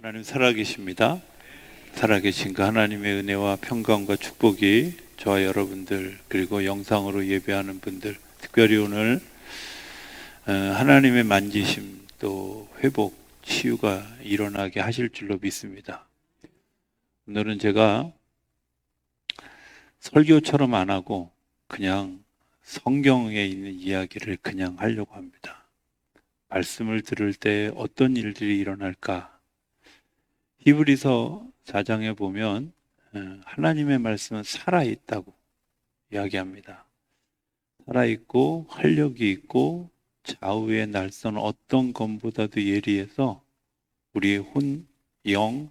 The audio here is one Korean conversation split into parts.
하나님 살아계십니다. 살아계신 그 하나님의 은혜와 평강과 축복이 저와 여러분들 그리고 영상으로 예배하는 분들 특별히 오늘 하나님의 만지심 또 회복 치유가 일어나게 하실 줄로 믿습니다. 오늘은 제가 설교처럼 안 하고 그냥 성경에 있는 이야기를 그냥 하려고 합니다. 말씀을 들을 때 어떤 일들이 일어날까? 히브리서 4장에 보면 하나님의 말씀은 살아있다고 이야기합니다. 살아있고 활력이 있고 좌우의 날선 어떤 검보다도 예리해서 우리의 혼, 영,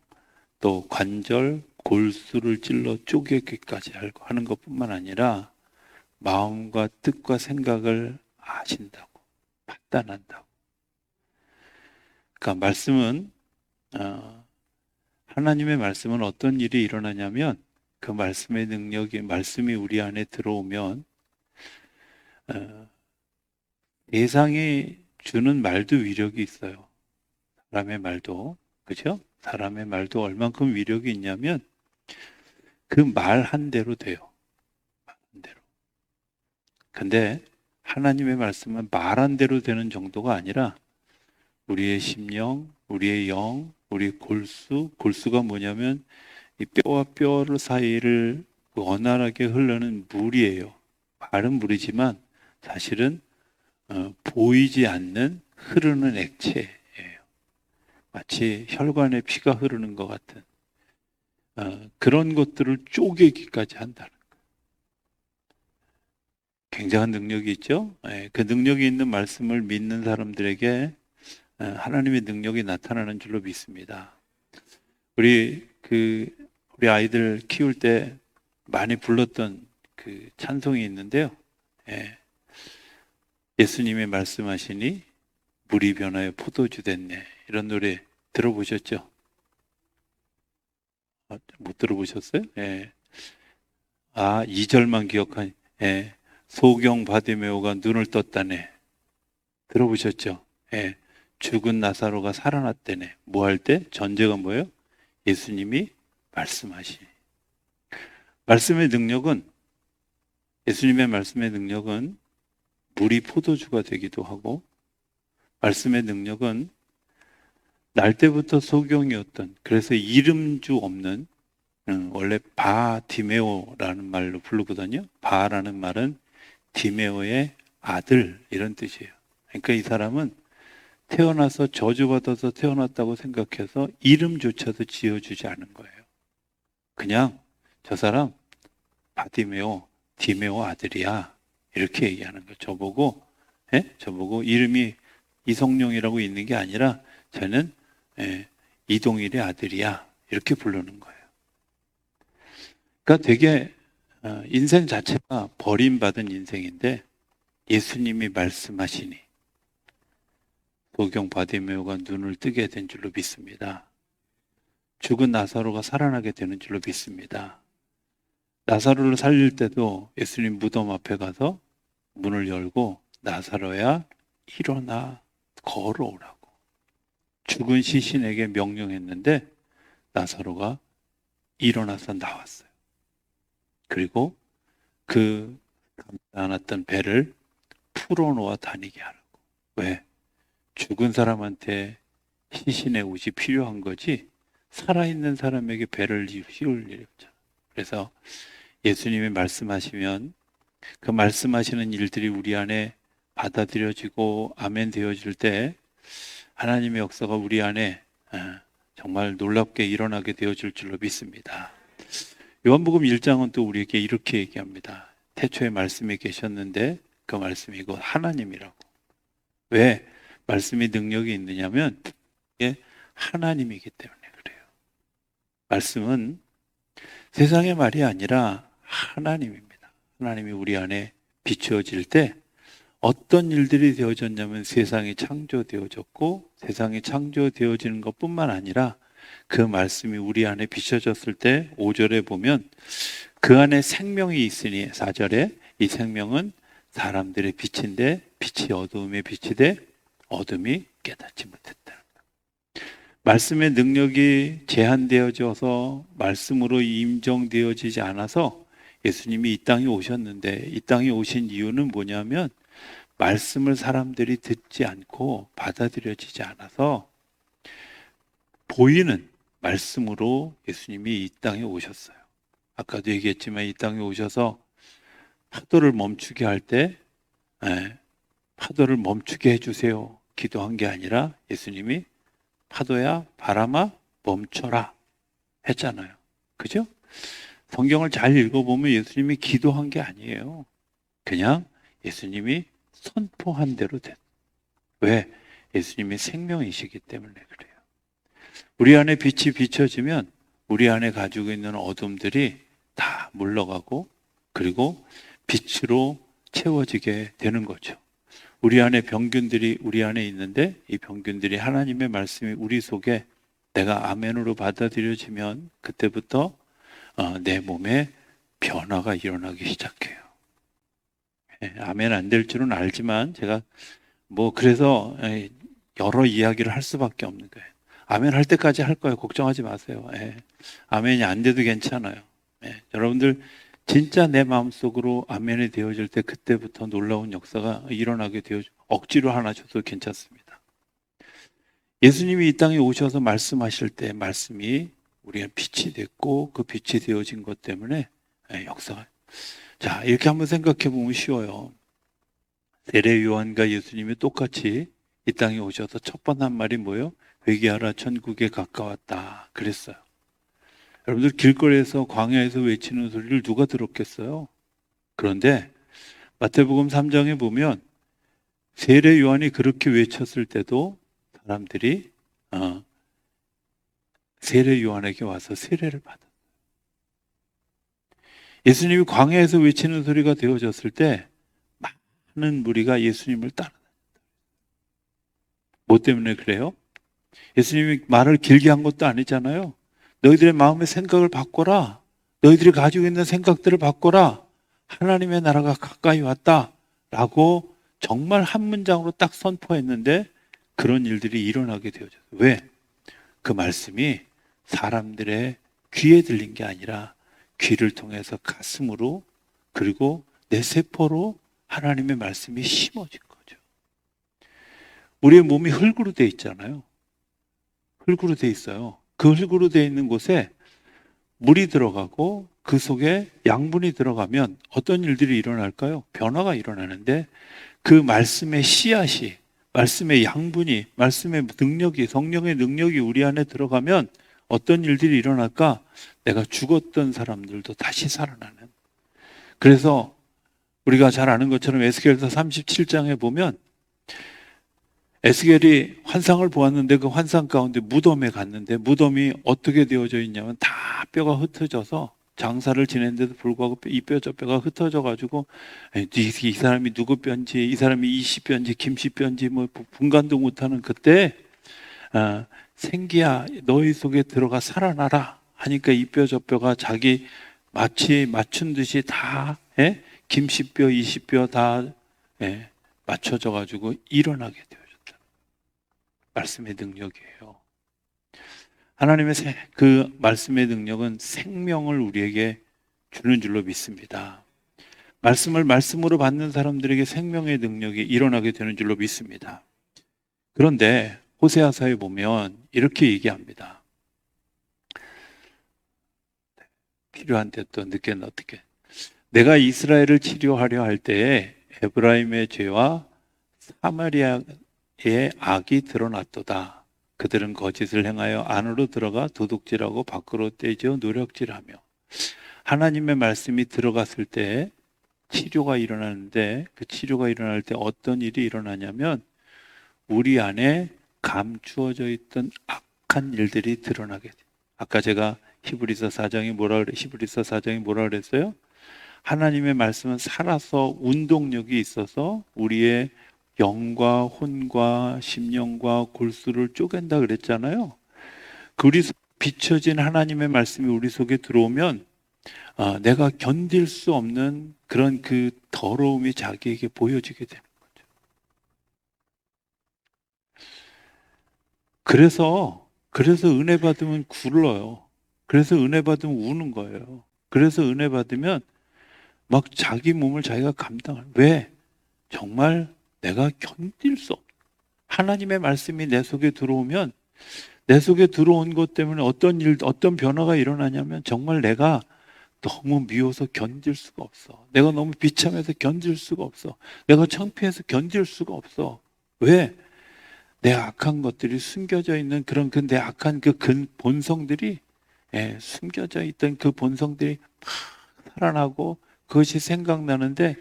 또 관절, 골수를 찔러 쪼개기까지 하는 것뿐만 아니라 마음과 뜻과 생각을 아신다고, 판단한다고. 그러니까 말씀은 하나님의 말씀은 어떤 일이 일어나냐면 그 말씀의 능력이 말씀이 우리 안에 들어오면 세상이 주는 말도 위력이 있어요. 사람의 말도 그죠? 사람의 말도 얼만큼 위력이 있냐면 그 말 한 대로 돼요. 말 한 대로. 근데 하나님의 말씀은 말 한 대로 되는 정도가 아니라 우리의 심령, 우리의 영, 우리 골수가 뭐냐면 이 뼈와 뼈 사이를 원활하게 흐르는 물이에요. 말은 물이지만 사실은 보이지 않는 흐르는 액체예요. 마치 혈관에 피가 흐르는 것 같은 그런 것들을 쪼개기까지 한다는 거예요. 굉장한 능력이 있죠. 그 능력이 있는 말씀을 믿는 사람들에게 하나님의 능력이 나타나는 줄로 믿습니다. 우리 아이들 키울 때 많이 불렀던 그 찬송이 있는데요. 예수님이 말씀하시니 물이 변하여 포도주 됐네. 이런 노래 들어보셨죠? 못 들어보셨어요? 2절만 기억하니. 소경 바디메오가 눈을 떴다네. 들어보셨죠? 죽은 나사로가 살아났다네. 뭐 할 때? 전제가 뭐예요? 예수님이 말씀하시. 말씀의 능력은 예수님의 말씀의 능력은 물이 포도주가 되기도 하고 말씀의 능력은 날 때부터 소경이었던 그래서 이름주 없는 원래 바디메오라는 말로 부르거든요. 바라는 말은 디메오의 아들 이런 뜻이에요. 그러니까 이 사람은 태어나서 저주받아서 태어났다고 생각해서 이름조차도 지어주지 않은 거예요. 그냥 저 사람 바디메오, 디메오 아들이야 이렇게 얘기하는 거예요. 저보고 이름이 이성룡이라고 있는 게 아니라 저는 이동일의 아들이야 이렇게 부르는 거예요. 그러니까 되게 인생 자체가 버림받은 인생인데 예수님이 말씀하시니 소경 바디메오가 눈을 뜨게 된 줄로 믿습니다. 죽은 나사로가 살아나게 되는 줄로 믿습니다. 나사로를 살릴 때도 예수님 무덤 앞에 가서 문을 열고 나사로야 일어나 걸어오라고 죽은 시신에게 명령했는데 나사로가 일어나서 나왔어요. 그리고 그 감지 않았던 배를 풀어놓아 다니게 하라고. 왜? 죽은 사람한테 시신의 옷이 필요한 거지 살아있는 사람에게 배를 씌울 일이 없잖아. 그래서 예수님이 말씀하시면 그 말씀하시는 일들이 우리 안에 받아들여지고 아멘 되어질 때 하나님의 역사가 우리 안에 정말 놀랍게 일어나게 되어질 줄로 믿습니다. 요한복음 1장은 또 우리에게 이렇게 얘기합니다. 태초에 말씀이 계셨는데 그 말씀이 곧 하나님이라고. 왜 말씀이 능력이 있느냐면 이게 하나님이기 때문에 그래요. 말씀은 세상의 말이 아니라 하나님입니다. 하나님이 우리 안에 비추어질 때 어떤 일들이 되어졌냐면 세상이 창조되어졌고 세상이 창조되어지는 것뿐만 아니라 그 말씀이 우리 안에 비춰졌을 때 5절에 보면 그 안에 생명이 있으니 4절에 이 생명은 사람들의 빛인데 빛이 어두움에 비치되 어둠이 깨닫지 못했다. 말씀의 능력이 제한되어져서 말씀으로 임정되어지지 않아서 예수님이 이 땅에 오셨는데, 이 땅에 오신 이유는 뭐냐면 말씀을 사람들이 듣지 않고 받아들여지지 않아서 보이는 말씀으로 예수님이 이 땅에 오셨어요. 아까도 얘기했지만 이 땅에 오셔서 파도를 멈추게 할 때 파도를 멈추게 해주세요 기도한 게 아니라 예수님이 파도야 바람아 멈춰라 했잖아요. 그죠? 성경을 잘 읽어보면 예수님이 기도한 게 아니에요. 그냥 예수님이 선포한 대로 됐어요. 왜? 예수님이 생명이시기 때문에 그래요. 우리 안에 빛이 비춰지면 우리 안에 가지고 있는 어둠들이 다 물러가고 그리고 빛으로 채워지게 되는 거죠. 우리 안에 병균들이 우리 안에 있는데 이 병균들이 하나님의 말씀이 우리 속에 내가 아멘으로 받아들여지면 그때부터 내 몸에 변화가 일어나기 시작해요. 아멘 안 될 줄은 알지만 제가 그래서 여러 이야기를 할 수밖에 없는 거예요. 아멘 할 때까지 할 거예요. 걱정하지 마세요. 아멘이 안 돼도 괜찮아요. 여러분들 진짜 내 마음속으로 아멘이 되어질 때 그때부터 놀라운 역사가 일어나게 되어 억지로 하나 줘도 괜찮습니다. 예수님이 이 땅에 오셔서 말씀하실 때 말씀이 우리의 빛이 됐고 그 빛이 되어진 것 때문에 역사가 자 이렇게 한번 생각해 보면 쉬워요. 세례 요한과 예수님이 똑같이 이 땅에 오셔서 첫 번 한 말이 뭐예요? 회개하라 천국에 가까웠다 그랬어요. 여러분들 길거리에서 광야에서 외치는 소리를 누가 들었겠어요? 그런데 마태복음 3장에 보면 세례 요한이 그렇게 외쳤을 때도 사람들이 세례 요한에게 와서 세례를 받았어요. 예수님이 광야에서 외치는 소리가 되어졌을 때 많은 무리가 예수님을 따라다녔어요. 뭐 때문에 그래요? 예수님이 말을 길게 한 것도 아니잖아요. 너희들의 마음의 생각을 바꿔라. 너희들이 가지고 있는 생각들을 바꿔라. 하나님의 나라가 가까이 왔다. 라고 정말 한 문장으로 딱 선포했는데 그런 일들이 일어나게 되어졌어요. 왜? 그 말씀이 사람들의 귀에 들린 게 아니라 귀를 통해서 가슴으로 그리고 내 세포로 하나님의 말씀이 심어진 거죠. 우리의 몸이 흙으로 돼 있잖아요. 흙으로 돼 있어요. 그 흙으로 돼 있는 곳에 물이 들어가고 그 속에 양분이 들어가면 어떤 일들이 일어날까요? 변화가 일어나는데 그 말씀의 씨앗이, 말씀의 양분이, 말씀의 능력이, 성령의 능력이 우리 안에 들어가면 어떤 일들이 일어날까? 내가 죽었던 사람들도 다시 살아나는. 그래서 우리가 잘 아는 것처럼 에스겔서 37장에 보면 에스겔이 환상을 보았는데 그 환상 가운데 무덤에 갔는데 무덤이 어떻게 되어져 있냐면 다 뼈가 흩어져서 장사를 지냈는데도 불구하고 이 뼈 저 뼈가 흩어져 가지고 이 사람이 누구 뼈인지 이 사람이 이씨 뼈인지 김씨 뼈인지 분간도 못하는 그때 생기야 너희 속에 들어가 살아나라 하니까 이 뼈 저 뼈가 자기 마치 맞춘 듯이 다 김씨 뼈 이씨 뼈 다 맞춰져 가지고 일어나게 돼요. 말씀의 능력이에요. 하나님의 그 말씀의 능력은 생명을 우리에게 주는 줄로 믿습니다. 말씀을 말씀으로 받는 사람들에게 생명의 능력이 일어나게 되는 줄로 믿습니다. 그런데 호세아서에 보면 이렇게 얘기합니다. 필요한데 또 늦게는 어떻게? 내가 이스라엘을 치료하려 할 때에 에브라임의 죄와 사마리아 의 악이 드러났도다. 그들은 거짓을 행하여 안으로 들어가 도둑질하고 밖으로 떼지어 노력질하며. 하나님의 말씀이 들어갔을 때 치료가 일어나는데 그 치료가 일어날 때 어떤 일이 일어나냐면 우리 안에 감추어져 있던 악한 일들이 드러나게 돼요. 아까 제가 히브리서 4장이 뭐라 그랬어요? 하나님의 말씀은 살아서 운동력이 있어서 우리의 영과 혼과 심령과 골수를 쪼갠다 그랬잖아요. 우리 비춰진 하나님의 말씀이 우리 속에 들어오면 내가 견딜 수 없는 그런 그 더러움이 자기에게 보여지게 되는 거죠. 그래서 그래서 은혜 받으면 굴러요. 그래서 은혜 받으면 우는 거예요. 그래서 은혜 받으면 막 자기 몸을 자기가 왜? 정말 내가 견딜 수 없. 하나님의 말씀이 내 속에 들어오면 내 속에 들어온 것 때문에 어떤 변화가 일어나냐면 정말 내가 너무 미워서 견딜 수가 없어. 내가 너무 비참해서 견딜 수가 없어. 내가 창피해서 견딜 수가 없어. 왜? 내 악한 것들이 숨겨져 있는 그런 내 악한 본성들이 숨겨져 있던 그 본성들이 막 살아나고 그것이 생각나는데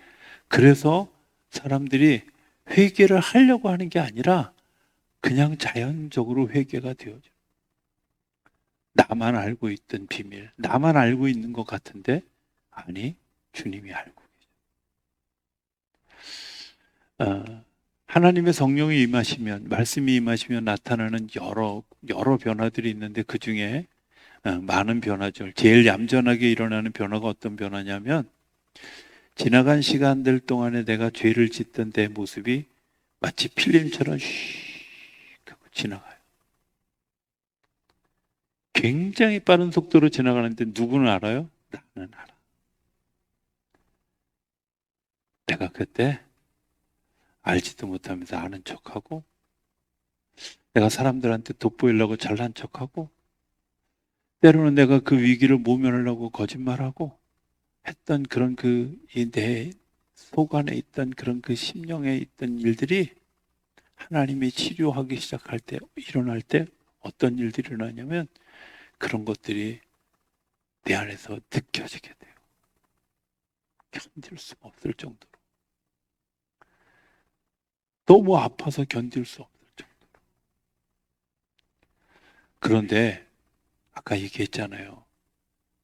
그래서 사람들이 회개를 하려고 하는 게 아니라 그냥 자연적으로 회개가 되어져. 나만 알고 있던 비밀, 나만 알고 있는 것 같은데 아니, 주님이 알고 계셔. 하나님의 성령이 임하시면, 말씀이 임하시면 나타나는 여러 변화들이 있는데 그 중에 많은 변화죠. 제일 얌전하게 일어나는 변화가 어떤 변화냐면 지나간 시간들 동안에 내가 죄를 짓던 내 모습이 마치 필름처럼 슉 하고 지나가요. 굉장히 빠른 속도로 지나가는데 누구는 알아요? 나는 알아. 내가 그때 알지도 못하면서 아는 척하고 내가 사람들한테 돋보이려고 잘난 척하고 때로는 내가 그 위기를 모면하려고 거짓말하고 했던 그런 이 내 속 안에 있던 그런 그 심령에 있던 일들이 하나님이 치료하기 시작할 때, 일어날 때 어떤 일들이 일어나냐면 그런 것들이 내 안에서 느껴지게 돼요. 견딜 수가 없을 정도로. 너무 아파서 견딜 수 없을 정도로. 그런데 아까 얘기했잖아요.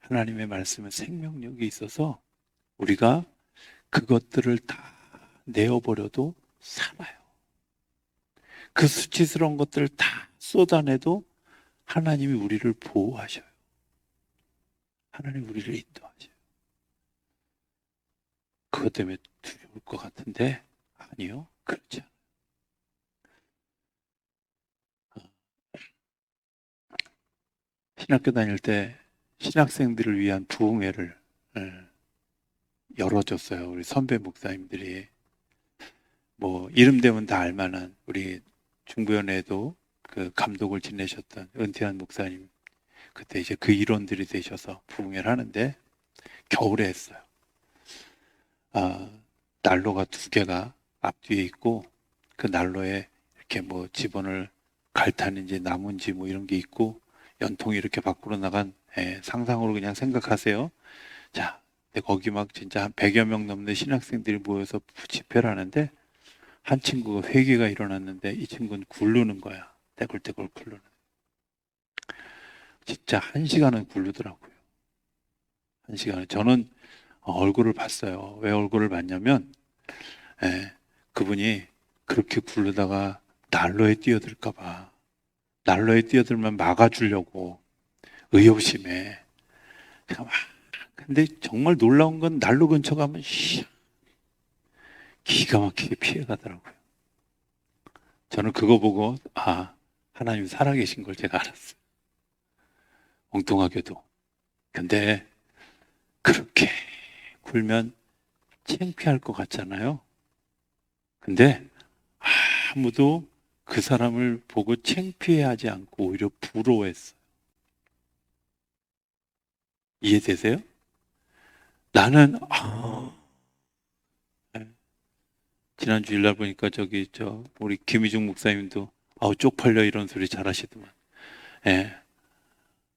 하나님의 말씀은 생명력이 있어서 우리가 그것들을 다 내어버려도 살아요. 그 수치스러운 것들을 다 쏟아내도 하나님이 우리를 보호하셔요. 하나님 우리를 인도하셔요. 그것 때문에 두려울 것 같은데 아니요. 그렇지 않아요. 신학교 다닐 때 신학생들을 위한 부흥회를 열어줬어요. 우리 선배 목사님들이. 뭐 이름 되면 다 알만한 우리 중부연회도 그 감독을 지내셨던 은퇴한 목사님. 그때 이제 그 일원들이 되셔서 부흥회를 하는데 겨울에 했어요. 난로가 2개가 앞뒤에 있고 그 난로에 이렇게 뭐 집원을 갈탄인지 나무인지 뭐 이런 게 있고 연통이 이렇게 밖으로 나간 상상으로 그냥 생각하세요. 자, 근데 거기 막 진짜 한 100여 명 넘는 신학생들이 모여서 집회를 하는데 한 친구가 회개가 일어났는데 이 친구는 굴르는 거야. 떼굴떼굴 굴르는. 진짜 1시간은 굴르더라고요. 1시간은. 저는 얼굴을 봤어요. 왜 얼굴을 봤냐면 그분이 그렇게 굴르다가 난로에 뛰어들까 봐. 난로에 뛰어들면 막아주려고 의협심에. 근데 정말 놀라운 건 난로 근처 가면 기가 막히게 피해가더라고요. 저는 그거 보고 하나님 살아계신 걸 제가 알았어요. 엉뚱하게도. 근데 그렇게 굴면 창피할 것 같잖아요. 근데 아무도 그 사람을 보고 창피해하지 않고 오히려 부러워했어요. 이해되세요? 나는 지난 주일날 보니까 우리 김희중 목사님도 쪽팔려 이런 소리 잘하시더만. 예,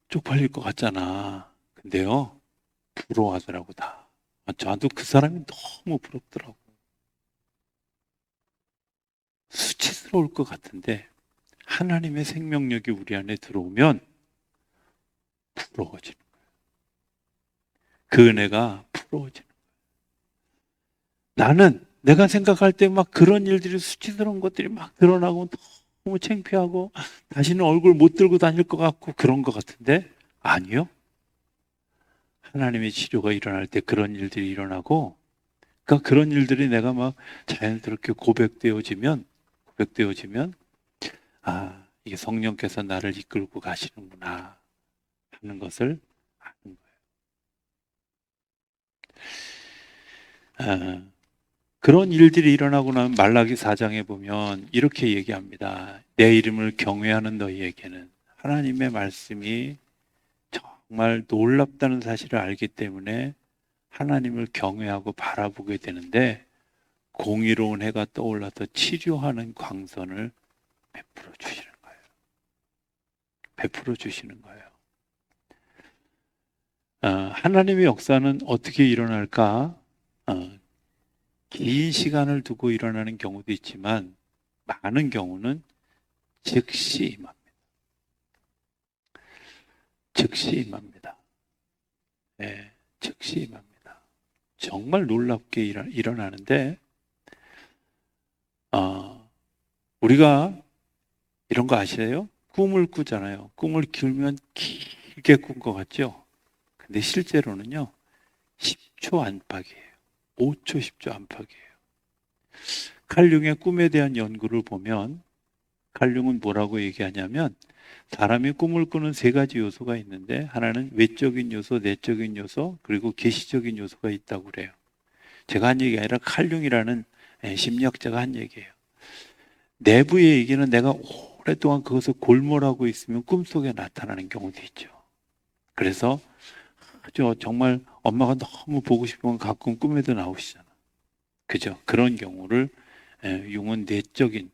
쪽팔릴 것 같잖아. 근데요 부러워하더라고 다. 저도 그 사람이 너무 부럽더라고. 수치스러울 것 같은데 하나님의 생명력이 우리 안에 들어오면 부러워지는 거예요. 그 은혜가 부러워지는 거예요. 나는 내가 생각할 때 막 그런 일들이 수치스러운 것들이 막 드러나고 너무 창피하고 다시는 얼굴 못 들고 다닐 것 같고 그런 것 같은데 아니요. 하나님의 치료가 일어날 때 그런 일들이 일어나고 그러니까 그런 일들이 내가 막 자연스럽게 고백되어지면 이게 성령께서 나를 이끌고 가시는구나 하는 것을 아는 거예요. 그런 일들이 일어나고 나면 말라기 4장에 보면 이렇게 얘기합니다. 내 이름을 경외하는 너희에게는 하나님의 말씀이 정말 놀랍다는 사실을 알기 때문에 하나님을 경외하고 바라보게 되는데, 공의로운 해가 떠올라서 치료하는 광선을 베풀어 주시는 거예요. 베풀어 주시는 거예요. 하나님의 역사는 어떻게 일어날까? 긴 시간을 두고 일어나는 경우도 있지만 많은 경우는 즉시 임합니다. 즉시 임합니다. 네, 즉시 임합니다. 정말 놀랍게 일어나는데, 우리가 이런 거 아시나요? 꿈을 꾸잖아요. 꿈을 길면 길게 꾼 것 같죠? 근데 실제로는요, 10초 안팎이에요. 5초, 10초 안팎이에요. 칼융의 꿈에 대한 연구를 보면 칼융은 뭐라고 얘기하냐면, 사람이 꿈을 꾸는 세 가지 요소가 있는데, 하나는 외적인 요소, 내적인 요소, 그리고 계시적인 요소가 있다고 그래요. 제가 한 얘기가 아니라 칼융이라는 심리학자가 한 얘기예요. 내부의 얘기는 내가 오랫동안 그것을 골몰하고 있으면 꿈속에 나타나는 경우도 있죠. 그래서 정말 엄마가 너무 보고 싶으면 가끔 꿈에도 나오시잖아. 그죠? 그런 경우를 융은 내적인,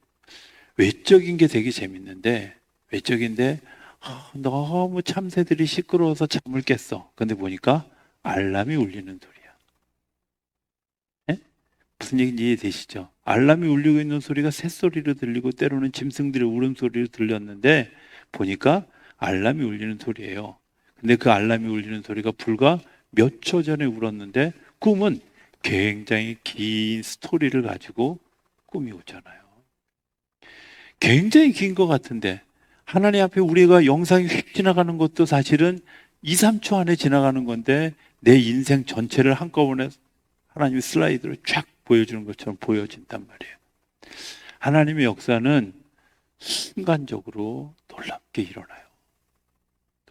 외적인 게 되게 재밌는데, 외적인데 너무 참새들이 시끄러워서 잠을 깼어. 근데 보니까 알람이 울리는 소리야. 예? 무슨 얘기인지 이해되시죠? 알람이 울리고 있는 소리가 새소리로 들리고 때로는 짐승들의 울음소리로 들렸는데, 보니까 알람이 울리는 소리예요. 근데 그 알람이 울리는 소리가 불과 몇 초 전에 울었는데, 꿈은 굉장히 긴 스토리를 가지고 꿈이 오잖아요. 굉장히 긴 것 같은데, 하나님 앞에 우리가 영상이 휙 지나가는 것도 사실은 2, 3초 안에 지나가는 건데, 내 인생 전체를 한꺼번에 하나님의 슬라이드로 쫙 보여주는 것처럼 보여진단 말이에요. 하나님의 역사는 순간적으로 놀랍게 일어나요.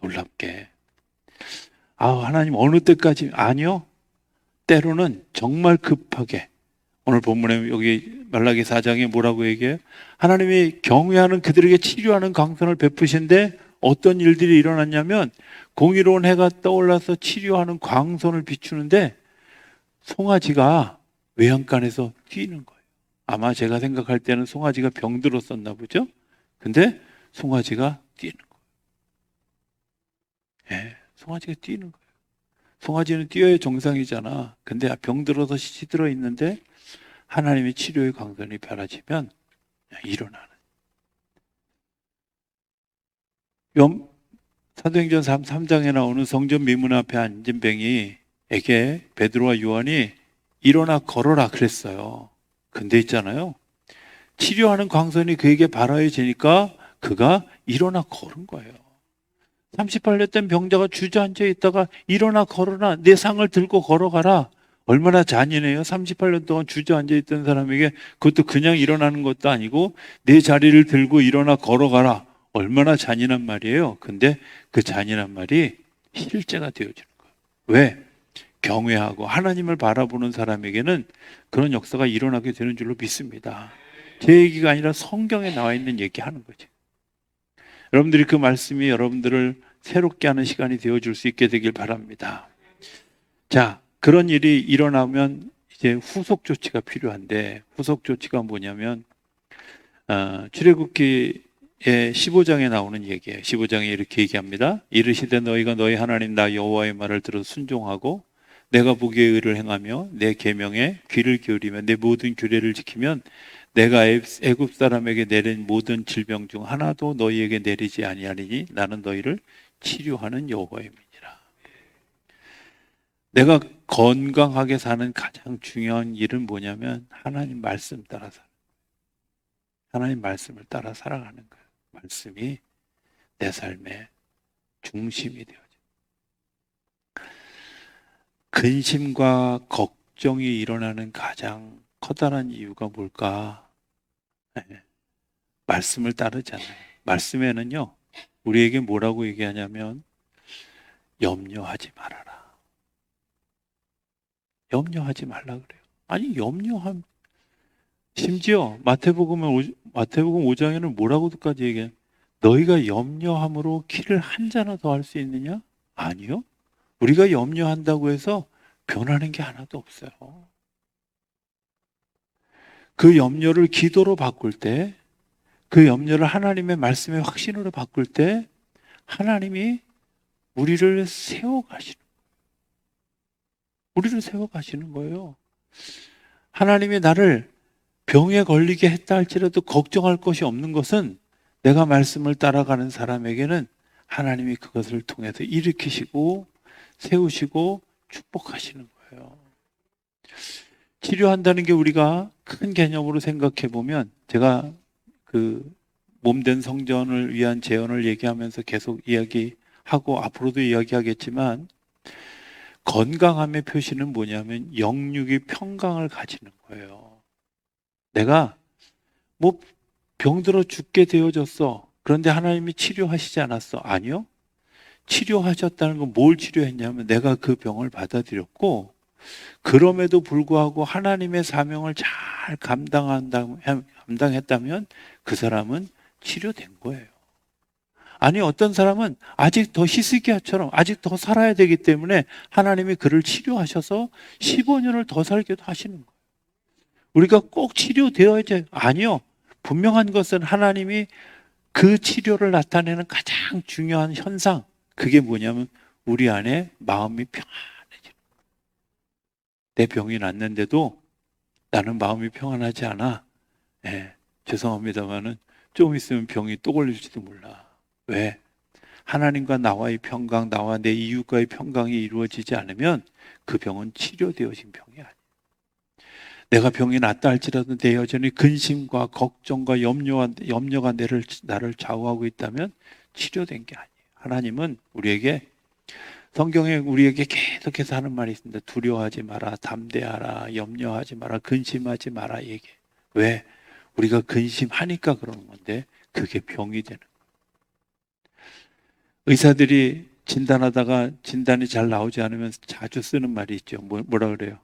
놀랍게. 하나님 어느 때까지? 아니요. 때로는 정말 급하게. 오늘 본문에 여기 말라기 4장에 뭐라고 얘기해요? 하나님이 경외하는 그들에게 치료하는 광선을 베푸신데, 어떤 일들이 일어났냐면, 공의로운 해가 떠올라서 치료하는 광선을 비추는데 송아지가 외양간에서 뛰는 거예요. 아마 제가 생각할 때는 송아지가 병들었었나 보죠? 근데 송아지가 뛰는 거예요. 예, 송아지가 뛰는 거예요. 송아지는 뛰어야 정상이잖아. 근데 병들어서 시들어 있는데 하나님의 치료의 광선이 벼라지면 일어나는. 사도행전 3장에 나오는 성전 미문 앞에 앉은 뱅이에게 베드로와 요한이 일어나 걸어라 그랬어요. 근데 있잖아요, 치료하는 광선이 그에게 발하여지니까 그가 일어나 걸은 거예요. 38년 된 병자가 주저앉아 있다가 일어나 걸어라, 내 상을 들고 걸어가라. 얼마나 잔인해요. 38년 동안 주저앉아 있던 사람에게 그것도 그냥 일어나는 것도 아니고 내 자리를 들고 일어나 걸어가라. 얼마나 잔인한 말이에요. 근데 그 잔인한 말이 실제가 되어지는 거예요. 왜? 경외하고 하나님을 바라보는 사람에게는 그런 역사가 일어나게 되는 줄로 믿습니다. 제 얘기가 아니라 성경에 나와 있는 얘기하는 거죠. 여러분들이 그 말씀이 여러분들을 새롭게 하는 시간이 되어줄 수 있게 되길 바랍니다. 자, 그런 일이 일어나면 이제 후속 조치가 필요한데, 후속 조치가 뭐냐면 출애굽기의 15장에 나오는 얘기예요. 15장에 이렇게 얘기합니다. 이르시되 너희가 너희 하나님 나 여호와의 말을 들어 순종하고 내가 보기에 의를 행하며 내 계명에 귀를 기울이며 내 모든 규례를 지키면 내가 애굽 사람에게 내린 모든 질병 중 하나도 너희에게 내리지 아니하리니 나는 너희를 치료하는 여호와임이니라. 내가 건강하게 사는 가장 중요한 일은 뭐냐면 하나님 말씀 따라 하나님 말씀을 따라 살아가는 거예요. 말씀이 내 삶의 중심이 되어져. 근심과 걱정이 일어나는 가장 커다란 이유가 뭘까? 네. 말씀을 따르잖아요. 말씀에는요, 우리에게 뭐라고 얘기하냐면 염려하지 말아라. 염려하지 말라 그래요. 아니, 심지어 마태복음 5장에는 뭐라고까지 얘기해? 너희가 염려함으로 키를 한 자나 더 할 수 있느냐? 아니요. 우리가 염려한다고 해서 변하는 게 하나도 없어요. 그 염려를 기도로 바꿀 때, 그 염려를 하나님의 말씀의 확신으로 바꿀 때 하나님이 우리를 세워가시는 거예요. 하나님이 나를 병에 걸리게 했다 할지라도 걱정할 것이 없는 것은 내가 말씀을 따라가는 사람에게는 하나님이 그것을 통해서 일으키시고 세우시고 축복하시는 거예요. 치료한다는 게 우리가 큰 개념으로 생각해 보면, 제가 그 몸된 성전을 위한 제언을 얘기하면서 계속 이야기하고 앞으로도 이야기하겠지만, 건강함의 표시는 뭐냐면 영육이 평강을 가지는 거예요. 내가 뭐 병들어 죽게 되어졌어. 그런데 하나님이 치료하시지 않았어. 아니요. 치료하셨다는 건 뭘 치료했냐면 내가 그 병을 받아들였고, 그럼에도 불구하고 하나님의 사명을 잘 감당했다면 그 사람은 치료된 거예요. 아니, 어떤 사람은 아직 더 히스기야처럼 아직 더 살아야 되기 때문에 하나님이 그를 치료하셔서 15년을 더 살게도 하시는 거예요. 우리가 꼭 치료되어야지. 아니요. 분명한 것은 하나님이 그 치료를 나타내는 가장 중요한 현상, 그게 뭐냐면 우리 안에 마음이 평안해지는 거예요. 내 병이 낫는데도 나는 마음이 평안하지 않아. 죄송합니다만은 좀 있으면 병이 또 걸릴지도 몰라. 왜? 하나님과 나와의 평강, 나와 내 이웃과의 평강이 이루어지지 않으면 그 병은 치료되어진 병이 아니에요. 내가 병이 낫다 할지라도 내 여전히 근심과 걱정과 염려가 나를 좌우하고 있다면 치료된 게 아니에요. 하나님은 우리에게, 성경에 우리에게 계속해서 하는 말이 있습니다. 두려워하지 마라, 담대하라, 염려하지 마라, 근심하지 마라 얘기해. 왜? 우리가 근심하니까 그러는 건데 그게 병이 되는 거예요. 의사들이 진단하다가 진단이 잘 나오지 않으면 자주 쓰는 말이 있죠. 뭐라 그래요?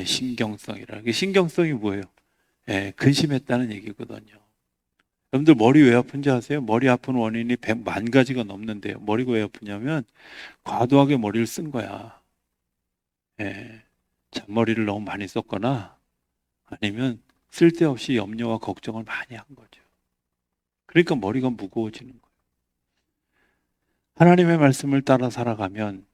신경성이라. 신경성이 뭐예요? 근심했다는 얘기거든요. 여러분들 머리 왜 아픈지 아세요? 머리 아픈 원인이 100만 가지가 넘는데요. 머리가 왜 아프냐면 과도하게 머리를 쓴 거야. 잔머리를 너무 많이 썼거나 아니면 쓸데없이 염려와 걱정을 많이 한 거죠. 그러니까 머리가 무거워지는 거예요. 하나님의 말씀을 따라 살아가면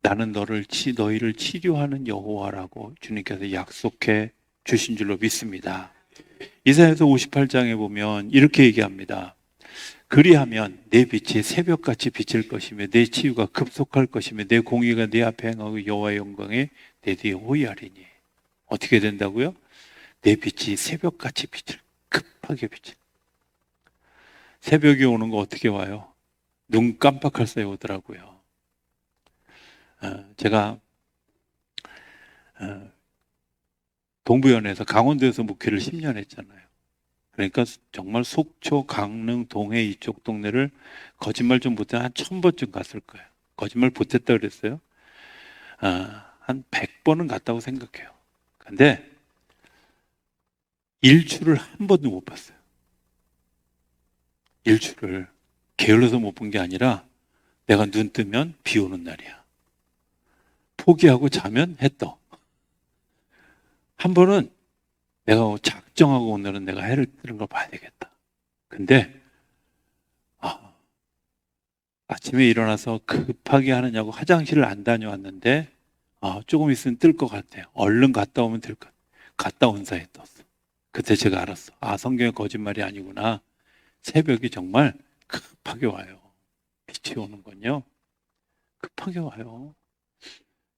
나는 너희를 치료하는 여호와라고 주님께서 약속해 주신 줄로 믿습니다. 이사야서 58장에 보면 이렇게 얘기합니다. 그리하면 내 빛이 새벽같이 비칠 것이며 내 치유가 급속할 것이며 내 공의가 내 앞에 행하고 여호와의 영광에 내 뒤에 호위하리니. 어떻게 된다고요? 내 빛이 새벽같이 급하게 비칠. 새벽이 오는 거 어떻게 와요? 눈 깜빡할 사이 오더라고요. 제가 동부연에서 강원도에서 목회를 10년 했잖아요. 그러니까 정말 속초, 강릉, 동해 이쪽 동네를 거짓말 좀 못해 한 1000번쯤 갔을 거예요. 거짓말 못했다 그랬어요. 한 100번은 갔다고 생각해요. 근데 일출을 한 번도 못 봤어요. 일출을 게을러서 못 본 게 아니라 내가 눈 뜨면 비 오는 날이야. 포기하고 자면 해 떠. 한 번은 내가 작정하고 오늘은 내가 해를 뜨는 걸 봐야 되겠다. 근데 아침에 일어나서 급하게 하느냐고 화장실을 안 다녀왔는데 조금 있으면 뜰 것 같아요. 얼른 갔다 오면 될 것 같아요. 갔다 온 사이에 떴어. 그때 제가 알았어. 성경의 거짓말이 아니구나. 새벽이 정말 급하게 와요. 빛이 오는 건요. 급하게 와요.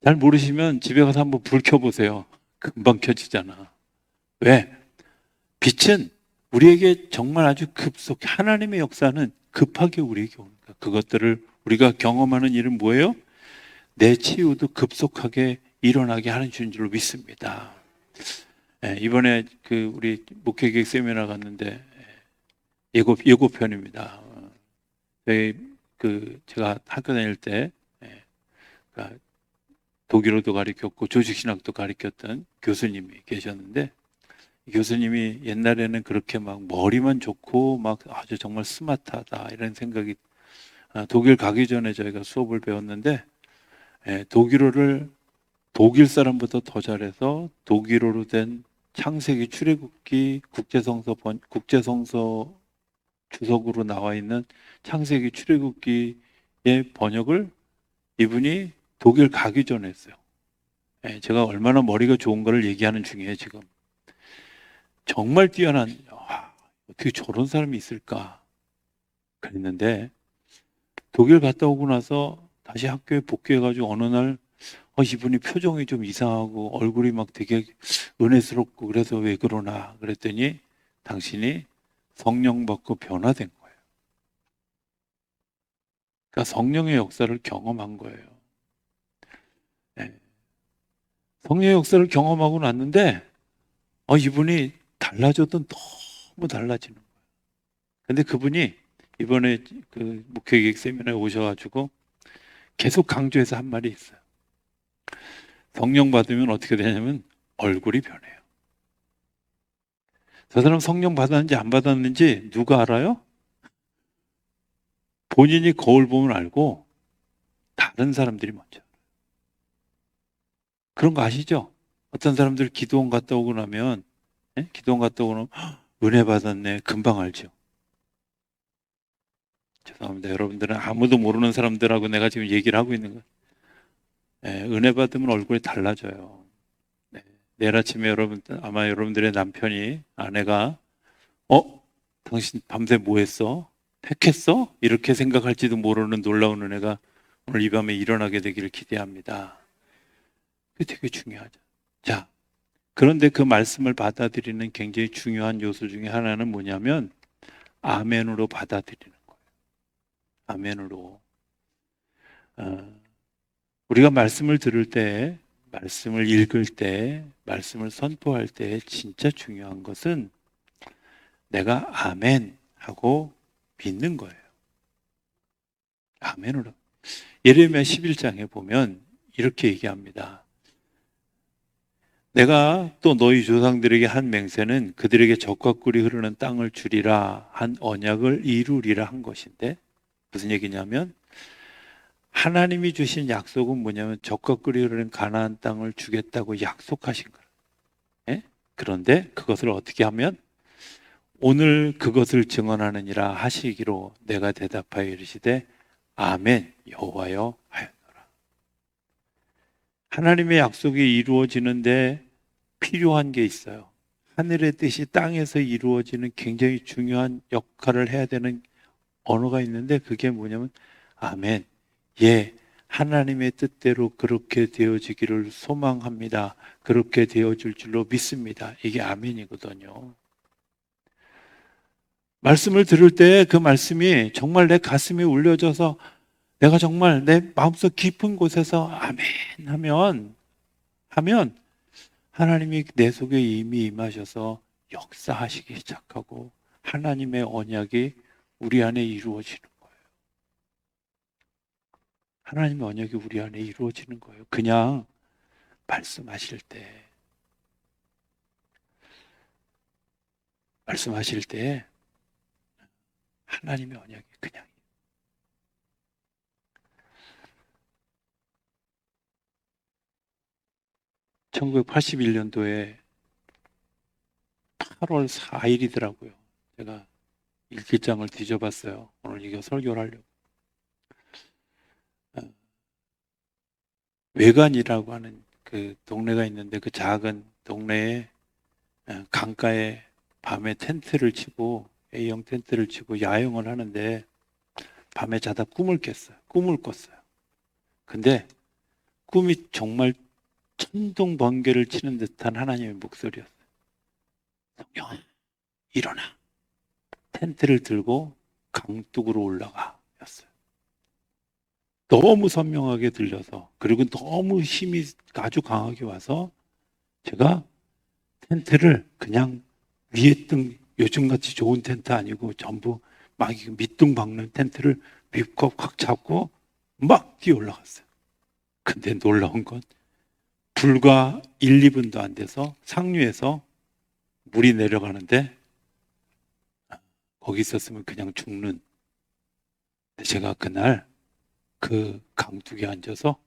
잘 모르시면 집에 가서 한번 불 켜보세요. 금방 켜지잖아. 왜? 빛은 우리에게 정말 아주 하나님의 역사는 급하게 우리에게 옵니다. 그것들을 우리가 경험하는 일은 뭐예요? 내 치유도 급속하게 일어나게 하는 주인 줄로 믿습니다. 이번에 우리 목회객 세미나 갔는데 예고편입니다. 저희 제가 학교 다닐 때 그러니까 독일어도 가르쳤고 조직신학도 가르쳤던 교수님이 계셨는데, 이 교수님이 옛날에는 그렇게 막 머리만 좋고 막 아주 정말 스마트하다 이런 생각이, 독일 가기 전에 저희가 수업을 배웠는데, 독일어를 독일 사람보다 더 잘해서 독일어로 된 창세기 출애굽기 국제성서 주석으로 나와 있는 창세기 출애굽기의 번역을 이분이 독일 가기 전에 했어요. 제가 얼마나 머리가 좋은 거를 얘기하는 중이에요, 지금. 정말 뛰어난, 어떻게 저런 사람이 있을까 그랬는데, 독일 갔다 오고 나서 다시 학교에 복귀해가지고 어느 날 이분이 표정이 좀 이상하고 얼굴이 막 되게 은혜스럽고 그래서 왜 그러나 그랬더니 당신이 성령 받고 변화된 거예요. 그러니까 성령의 역사를 경험한 거예요. 네. 성령의 역사를 경험하고 났는데 이분이 달라졌던, 너무 달라지는 거예요. 근데 그분이 이번에 그 목회계획 세미나에 오셔가지고 계속 강조해서 한 말이 있어요. 성령 받으면 어떻게 되냐면 얼굴이 변해요. 저 사람 성령 받았는지 안 받았는지 누가 알아요? 본인이 거울 보면 알고 다른 사람들이 먼저. 그런 거 아시죠? 어떤 사람들 기도원 갔다 오고 나면, 기도원 갔다 오고 나면 은혜 받았네, 금방 알죠. 죄송합니다. 여러분들은 아무도 모르는 사람들하고 내가 지금 얘기를 하고 있는 거예요. 은혜 받으면 얼굴이 달라져요. 내일 아침에 아마 여러분들의 남편이, 아내가 당신 밤새 뭐 했어? 택했어? 이렇게 생각할지도 모르는 놀라운 은혜가 오늘 이 밤에 일어나게 되기를 기대합니다. 그게 되게 중요하죠. 자, 그런데 그 말씀을 받아들이는 굉장히 중요한 요소 중에 하나는 뭐냐면 아멘으로 받아들이는 거예요. 아멘으로. 우리가 말씀을 들을 때, 말씀을 읽을 때, 말씀을 선포할 때 진짜 중요한 것은 내가 아멘 하고 믿는 거예요. 아멘으로. 예레미야 11장에 보면 이렇게 얘기합니다. 내가 또 너희 조상들에게 한 맹세는 그들에게 젖과 꿀이 흐르는 땅을 주리라 한 언약을 이루리라 한 것인데, 무슨 얘기냐면 하나님이 주신 약속은 뭐냐면 젖과 꿀이 흐르는 가나안 땅을 주겠다고 약속하신 거예요. 그런데 그것을 어떻게 하면 오늘 그것을 증언하느니라 하시기로 내가 대답하여 이르시되 아멘 여호와여 하였노라. 하나님의 약속이 이루어지는데 필요한 게 있어요. 하늘의 뜻이 땅에서 이루어지는 굉장히 중요한 역할을 해야 되는 언어가 있는데, 그게 뭐냐면 아멘, 예, 하나님의 뜻대로 그렇게 되어지기를 소망합니다. 그렇게 되어질 줄로 믿습니다. 이게 아멘이거든요. 말씀을 들을 때 그 말씀이 정말 내 가슴에 울려져서 내가 정말 내 마음속 깊은 곳에서 아멘 하면 하나님이 내 속에 이미 임하셔서 역사하시기 시작하고 하나님의 언약이 우리 안에 이루어지는 거예요. 하나님의 언약이 우리 안에 이루어지는 거예요. 그냥 말씀하실 때 하나님의 언약이 그냥 1981년도에 8월 4일이더라고요. 제가 일기장을 뒤져봤어요. 오늘 이거 설교를 하려고. 외관이라고 하는 그 동네가 있는데, 그 작은 동네에 강가에 밤에 텐트를 치고, A형 텐트를 치고 야영을 하는데 밤에 자다 꿈을 꿨어요. 근데 꿈이 정말 천둥 번개를 치는 듯한 하나님의 목소리였어요. 성령아, 일어나. 텐트를 들고 강둑으로 올라가. 였어요. 너무 선명하게 들려서, 그리고 너무 힘이 아주 강하게 와서 제가 텐트를 그냥 위에 등 요즘같이 좋은 텐트 아니고 전부 막 밑둥 박는 텐트를 밉고 확 잡고 막 뛰어 올라갔어요. 근데 놀라운 건 불과 1, 2분도 안 돼서 상류에서 물이 내려가는데 거기 있었으면 그냥 죽는. 제가 그날 그 강둑에 앉아서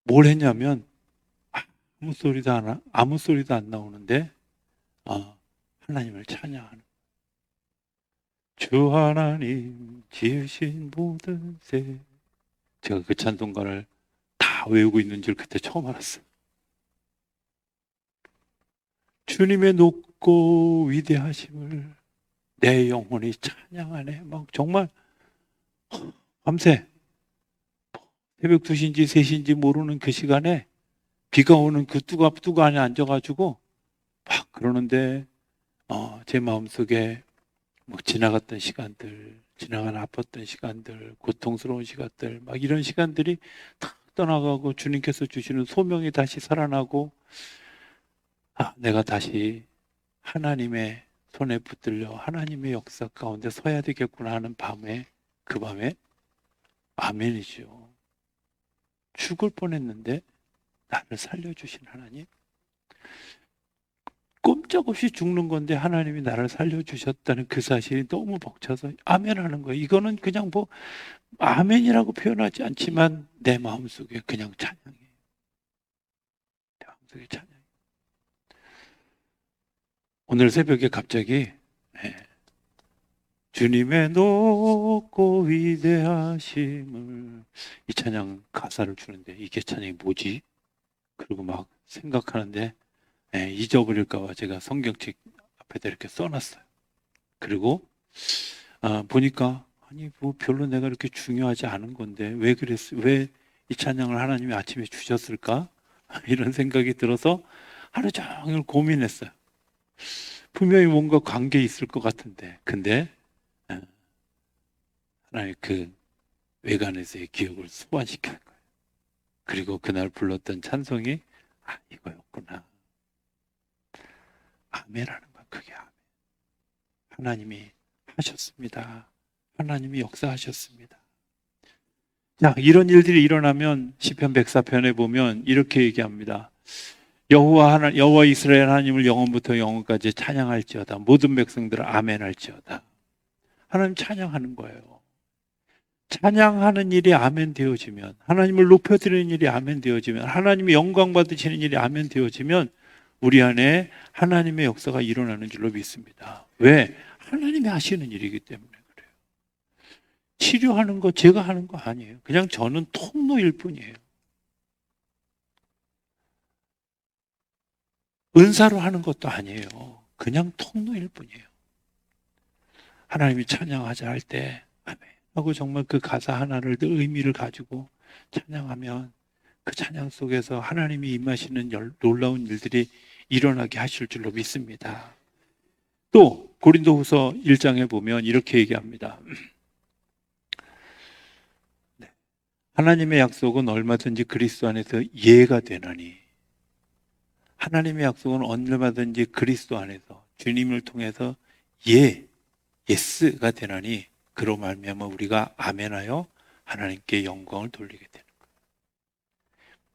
뭘 했냐면 아무 소리도 안 나오는데 하나님을 찬양하는. 주 하나님 지으신 모든 새. 제가 그 찬송가를 다 외우고 있는 줄 그때 처음 알았어요. 주님의 높고 위대하심을 내 영혼이 찬양하네. 막 정말 밤새 새벽 2시인지 3시인지 모르는 그 시간에 비가 오는 그 뚜가 안에 앉아가지고 막 그러는데 제 마음속에 뭐 지나갔던 시간들, 지나간 아팠던 시간들, 고통스러운 시간들, 막 이런 시간들이 탁 떠나가고 주님께서 주시는 소명이 다시 살아나고 내가 다시 하나님의 손에 붙들려 하나님의 역사 가운데 서야 되겠구나 하는 그 밤에 아멘이죠. 죽을 뻔했는데 나를 살려주신 하나님. 꼼짝없이 죽는 건데 하나님이 나를 살려주셨다는 그 사실이 너무 벅차서 아멘하는 거예요. 이거는 그냥 뭐 아멘이라고 표현하지 않지만 내 마음속에 그냥 찬양이에요. 내 마음속에 찬양. 오늘 새벽에 갑자기 주님의 높고 위대하심을 이 찬양 가사를 주는데 이게 찬양이 뭐지? 그리고 막 생각하는데 잊어버릴까 봐 제가 성경책 앞에다 이렇게 써놨어요. 그리고 보니까 아니 뭐 별로 내가 이렇게 중요하지 않은 건데 왜 그랬어? 왜 이 찬양을 하나님이 아침에 주셨을까? 이런 생각이 들어서 하루 종일 고민했어요. 분명히 뭔가 관계 있을 것 같은데 근데 하나님 그 외관에서의 기억을 소환시키는 거예요. 그리고 그날 불렀던 찬송이 이거였구나. 아멘하는 거야. 그게 아멘. 하나님이 하셨습니다. 하나님이 역사하셨습니다. 자, 이런 일들이 일어나면 시편 104편에 보면 이렇게 얘기합니다. 여호와 이스라엘 하나님을 영원부터 영원까지 찬양할지어다. 모든 백성들은 아멘할지어다. 하나님 찬양하는 거예요. 찬양하는 일이 아멘 되어지면, 하나님을 높여드리는 일이 아멘 되어지면, 하나님이 영광 받으시는 일이 아멘 되어지면 우리 안에 하나님의 역사가 일어나는 줄로 믿습니다. 왜? 하나님이 하시는 일이기 때문에 그래요. 치료하는 거 제가 하는 거 아니에요. 그냥 저는 통로일 뿐이에요. 은사로 하는 것도 아니에요. 그냥 통로일 뿐이에요. 하나님이 찬양하자 할 때 아멘 하고 정말 그 가사 하나를 의미를 가지고 찬양하면 그 찬양 속에서 하나님이 임하시는 놀라운 일들이 일어나게 하실 줄로 믿습니다. 또 고린도후서 1장에 보면 이렇게 얘기합니다. 하나님의 약속은 얼마든지 그리스도 안에서 예가 되나니, 하나님의 약속은 얼마든지 그리스도 안에서 주님을 통해서 예스가 되나니 그로 말미암아 우리가 아멘하여 하나님께 영광을 돌리게 되는 거예요.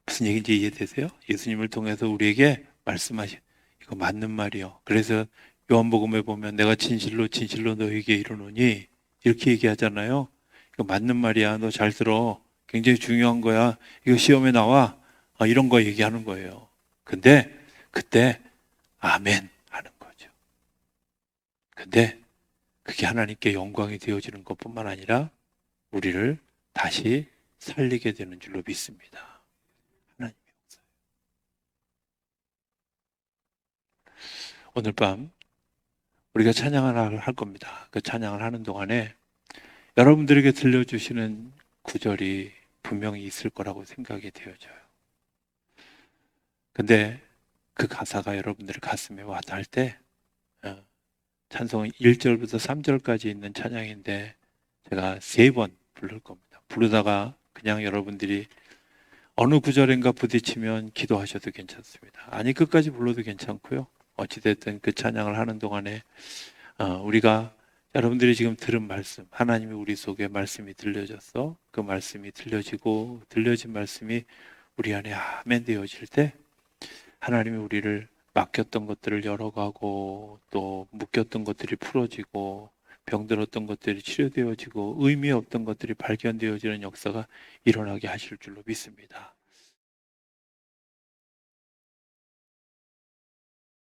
무슨 얘기인지 이해되세요? 예수님을 통해서 우리에게 말씀하신 이거 맞는 말이요. 그래서 요한복음에 보면 내가 진실로 너에게 이르노니 이렇게 얘기하잖아요. 이거 맞는 말이야. 너 잘 들어. 굉장히 중요한 거야. 이거 시험에 나와. 이런 거 얘기하는 거예요. 근데 그때 아멘 하는 거죠. 근데 그게 하나님께 영광이 되어지는 것뿐만 아니라 우리를 다시 살리게 되는 줄로 믿습니다. 하나님의 역사예요. 오늘 밤 우리가 찬양을 할 겁니다. 그 찬양을 하는 동안에 여러분들에게 들려주시는 구절이 분명히 있을 거라고 생각이 되어져요. 근데 그 가사가 여러분들의 가슴에 와닿을 때 찬송은 1절부터 3절까지 있는 찬양인데 제가 3번 부를 겁니다. 부르다가 그냥 여러분들이 어느 구절인가 부딪히면 기도하셔도 괜찮습니다. 아니 끝까지 불러도 괜찮고요. 어찌됐든 그 찬양을 하는 동안에 우리가 여러분들이 지금 들은 말씀, 하나님이 우리 속에 말씀이 들려져서 그 말씀이 들려지고 들려진 말씀이 우리 안에 아멘 되어질 때 하나님이 우리를 막혔던 것들을 열어가고 또 묶였던 것들이 풀어지고 병들었던 것들이 치료되어지고 의미 없던 것들이 발견되어지는 역사가 일어나게 하실 줄로 믿습니다.